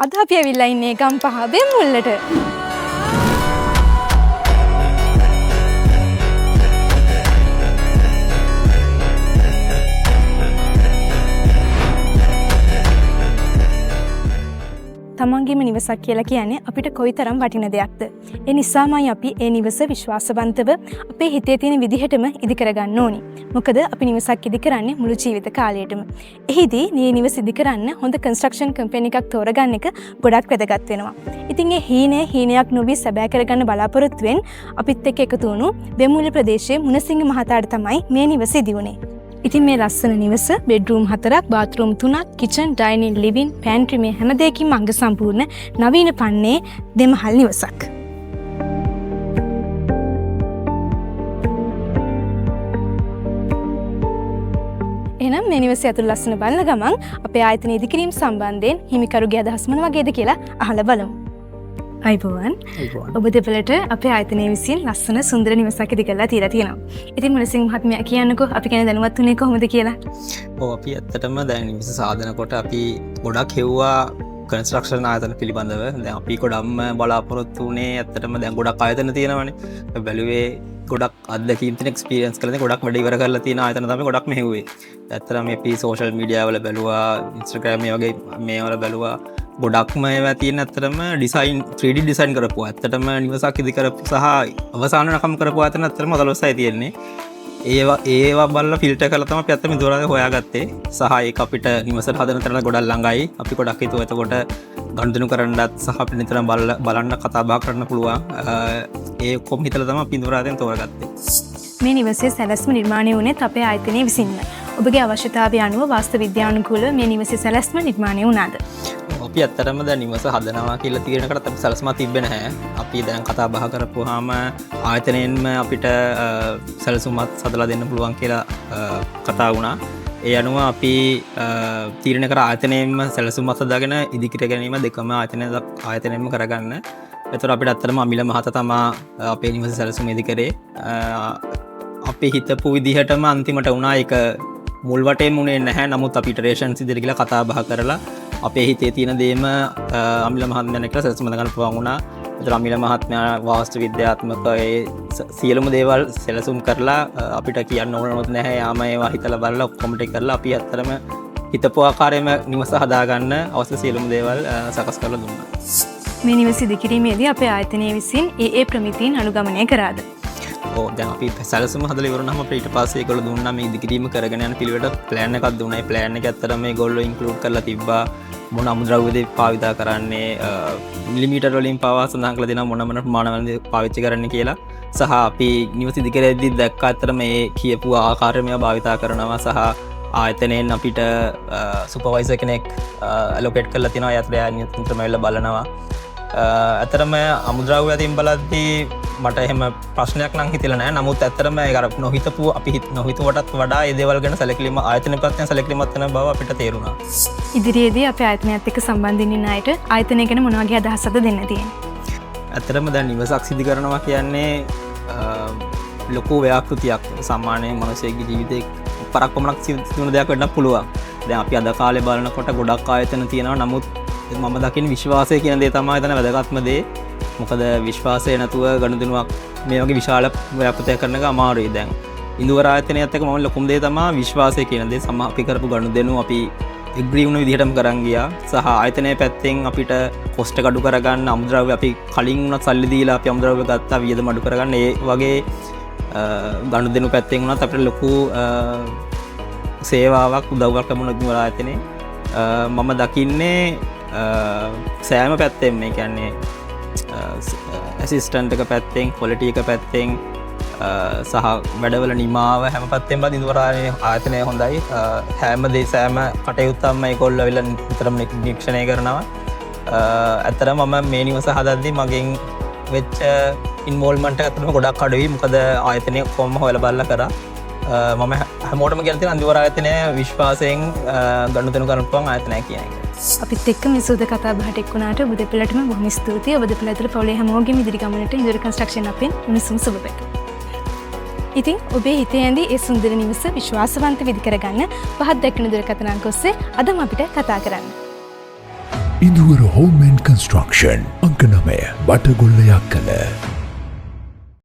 අද අපි ඇවිල්ලා ඉන්නේ ගම්පහ බෙම්මුල්ලට. තමන්ගේම නිවසක් කියලා කියන්නේ අපිට කොයිතරම් වටින දෙයක්ද. ඒ නිසාමයි අපි ඒ නිවස විශ්වාසවන්තව අපේ හිතේ තියෙන විදිහටම ඉදි කරගන්න ඕනි. මොකද අපි නිවසක් ඉදි කරන්නේ මුළු ජීවිත කාලයටම. එහිදී මේ නිවස ඉදි කරන්න හොඳ කන්ස්ට්‍රක්ෂන් කම්පැනි එකක් තෝරගන්න එක ගොඩක් වැදගත් වෙනවා. ඉතින් ඒ හීනයක් නොවි සැබෑ කරගන්න බලාපොරොත්තුවෙන් අපිත් එක්ක එකතු වුණු බෙම්මුල්ල ප්‍රදේශයේ මුණසිංහ මහතාට තමයි මේ නිවස ඉදි වුණේ. ඉතින් මේ ලස්සන නිවස බෙඩ්රූම් 4ක්, බාත්රූම් 3ක්, කිචන්, ඩයිනින්, ලිවින්, පැන්ට්‍රි මේ හැම දෙයකින්ම අංග සම්පූර්ණ නවීන පන්නේ දෙමහල් නිවසක්. එහෙනම් මේ නිවසේ ඇතුළේ ලස්සන බලන ගමන් අපේ ආයතන ඉදිකිරීම සම්බන්ධයෙන් හිමිකරුගේ අදහස් මොන වගේද කියලා අහලා බලමු. අයිබෝවන්. ඔබ දෙපළට අපේ ආයතනයේ විසින් ලස්සන සුන්දර නිවසක් ඉදි කරලා තියලා තියෙනවා. ඉතින් මුණසිංහ මහත්මයා කියන්නකෝ අපි කෙනෙක් දැනුවත් උනේ කොහොමද කියලා? අපි ඇත්තටම දැන් නිවස සාධනකොට අපි ගොඩක් හෙව්වා කන්ස්ට්‍රක්ෂන් ආයතන පිළිබඳව. දැන් අපි ගොඩක්ම බලාපොරොත්තු වුණේ ඇත්තටම දැන් ගොඩක් ආයතන තියෙනවානේ. බැලුවේ ගොඩක් අත්දැකීම් තියෙන එක්ස්පීරියන්ස් කරලා ගොඩක් වැඩ ඉවර කරලා තියෙන ආයතන තමයි ගොඩක්ම හෙව්වේ. ඇත්තටම අපි සෝෂල් මීඩියා වල බැලුවා, ඉන්ස්ටාග්‍රෑම් මේ වගේ මේවල බැලුවා. ගොඩක්ම ඒවා තියෙන ඇත්තටම ඩිසයින් 3D ඩිසයින් කරපුවා. ඇත්තටම නිවසක් ඉදි කරපු සහ අවසාන නකම් කරපු ආයතන ඇත්තටම 14යි තියෙන්නේ. ඒවා බලලා ෆිල්ටර් කරලා තමයි අපි ඇත්තටම ඉදවලා හොයාගත්තේ. සහ ඒක අපිට නිවසට හදන තරම ගොඩක් ළඟයි. අපි ගොඩක් හිතුවා එතකොට ගනුදෙනු කරන්නත් සහ අපිට නිතරම බලන්න කතා බහ කරන්න පුළුවන්. ඒ කොම් හිතලා තමයි අපි ඉදවලා තෝරගත්තේ. මේ නිවසේ සැලැස්ම නිර්මාණය වුණේ අපේ ආයතනයේ විසින්ම. ඔබගේ අවශ්‍යතාවය අනුව වාස්තු විද්‍යානුකූලව මේ නිවසේ සැලැස්ම නිර්මාණය වුණාද? අපි ඇත්තටම දැන් නිවස හදනවා කියලා තීරණයකට අපි සැලසුමක් තිබ්බේ නැහැ. අපි දැන් කතා බහ කරපුවාම ආයතනයෙන්ම අපිට සැලසුමක් සදලා දෙන්න පුළුවන් කියලා කතා වුණා. ඒ අනුව අපි තීරණය කර ආයතනයෙන්ම සැලසුමක් සදාගෙන ඉදිකිර ගැනීම දෙකම ආයතනයෙන්ම කරගන්න. ඒතර අපිට ඇත්තටම අමිල මහතා තමයි අපේ නිවස සැලසුම ඉදි කරේ. අපි හිතපු විදිහටම අන්තිමට වුණා. ඒක මුල් වටේම උනේ නැහැ. නමුත් අපි ඉටරේෂන්ස් ඉදිරියට ගිහලා කතා බහ කරලා අපේ හිතේ තියෙන දේම අමිල මහත්මයාට කියලා සැලසුම ගන්න පුළුවන් වුණා. ඒතර අමිල මහත්මයා වාස්තු විද්‍යාත්මක ඒ සියලුම දේවල් සැලසුම් කරලා අපිට කියන්න ඕනවත් නැහැ. යාම ඒවා හිතලා බලලා ඔක්කොම ටික කරලා අපි ඇත්තටම හිතපු ආකාරයෙන්ම නිවස හදාගන්න අවශ්‍ය සියලුම දේවල් සකස් කරලා දුන්නා. මේ නිවස ඉදිකිරීමේදී අපේ ආයතනයේ විසින් ඒ ප්‍රමිතීන් අනුගමනය කරාද? දැන් අපි සැලසුම හදලා ඉවරනම අපිට ඊට පස්සේ ඒගොල්ලෝ දුන්නා මේ ඉදිකිරීම කරගෙන යන පිළිවෙලට ප්ලෑන් එකක් දුන්නා. ඒ ප්ලෑන් එක ඇත්තටම මේගොල්ලෝ ඉන්ක්ලූඩ් කරලා තිබ්බා. මොන අමුද්‍රව්‍යද පාවිච්චි කරන්නේ, මිලිමීටර් වලින් පාවා සඳහන් කරලා දෙනවා මොන ප්‍රමාණවලද පාවිච්චි කරන්න කියලා. සහ අපි නිවස ඉදිකරද්දී දැක්කා ඇත්තටම මේ කියපු ආකාරය මේවා භාවිතා කරනවා. සහ ආයතනයෙන් අපිට සුපර්වයිසර් කෙනෙක් ඇලොකේට් කරලා තිනවා. යතර නිතරම වෙලා බලනවා. ඇතරම අමුද්‍රව්‍ය අතින් බලද්දී මට එහෙම ප්‍රශ්නයක් නම් හිතෙලා නැහැ. නමුත් ඇත්තටම ඒක අර නොහිතපු අපි නොහිතුවටත් වඩා ඒ දේවල් ගැන සැලකිලිම ආයතන ප්‍රත්‍යයෙන් සැලකිලිමත් වෙන බව අපිට තේරුණා. ඉදිරියේදී අපේ ආයතනයත් එක්ක සම්බන්ධ වෙන අයට ආයතනය ගැන මොන වගේ අදහසක්ද දෙන්න තියෙන්නේ? ඇත්තටම දැන් නිවසක් සිදු කරනවා කියන්නේ ලොකු ව්‍යාපෘතියක්. සාමාන්‍යයෙන් මිනිසෙකුගේ ජීවිතේ පරක් පමණක් සිදු වෙන දෙයක් වෙන්න පුළුවන්. දැන් අපි අද කාලේ බලනකොට ගොඩක් ආයතන තියෙනවා. නමුත් මම දකින විශ්වාසය කියන දේ තමයි එතන වැදගත්ම දේ. මොකද විශ්වාසය නැතුව ගනුදෙනුවක් මේ වගේ විශාල ව්‍යාපෘතියක් කරන එක අමාරුයි. දැන් ඉන්දුවර ආයතනයත් එක්ක මම ලොකුම දේ තමයි විශ්වාසය කියන දේ. අපි කරපු ගනුදෙනු අපි එග්‍රී වුණ විදිහටම කරන් ගියා. සහ ආයතනයේ පැත්තෙන් අපිට කොස්ට් එක අඩු කරගන්න, අමුද්‍රව්‍ය අපි කලින් උනත් සල්ලි දීලා අපි අමුද්‍රව්‍ය ගත්තා වියදම අඩු කරගන්න. ඒ වගේ ගනුදෙනු පැත්තෙන් උනත් අපිට ලොකු සේවාවක් උදව්වක් ලැබුණා ඉන්දුවර ආයතනයේ. මම දකින්නේ සෑම පැත්තෙන් මේ කියන්නේ ඇසිස්ටන්ට් එක පැත්තෙන්, ක්වොලිටි එක පැත්තෙන් සහ වැඩවල නිමාව හැම පැත්තෙන් බල ඉන්දුවර ආයතනය හොඳයි. හැම සෑම කටයුත්තක්ම ඒගොල්ලෝ වෙලා නිතරම නිරීක්ෂණය කරනවා. ඇත්තටම මම මේ නිවස හදද්දී මගෙන් වෙච්ච ඉන්වෝල්ව්මන්ට් එක අතරම ගොඩක් අඩුයි. මොකද ආයතනය කොහොම හොයලා බලලා කරා. මම හැමෝටම කියන තියෙන ඉන්දුවර ආයතනය විශ්වාසයෙන් ගනුදෙනු කරන්න පුළුවන් ආයතනයක් කියන එක. අපිත් එක්ක මේ සුද කතා බහට එක්ුණාට ඔබ දෙපළටම බොහොම ස්තුතියි. ඔබ දෙපළ ඇතුළේ පවුලේ හැමෝගෙම ඉදිරි ගමනට ඉන්දුවර කන්ස්ට්‍රක්ෂන් අපෙන් උණුසුම් සුබ පැතුම්. ඉතින් ඔබේ හිතේ ඇඳි ඒ සුන්දර නිවස විශ්වාසවන්ත විදි කරගන්න පහත් දැක්වෙන දුරකථන අංක ඔස්සේ අදම අපිට කතා කරන්න. ඉදුවර හෝම් ඇන්ඩ් කන්ස්ට්‍රක්ෂන් අංක 9 බටගොල්ල යක්කල.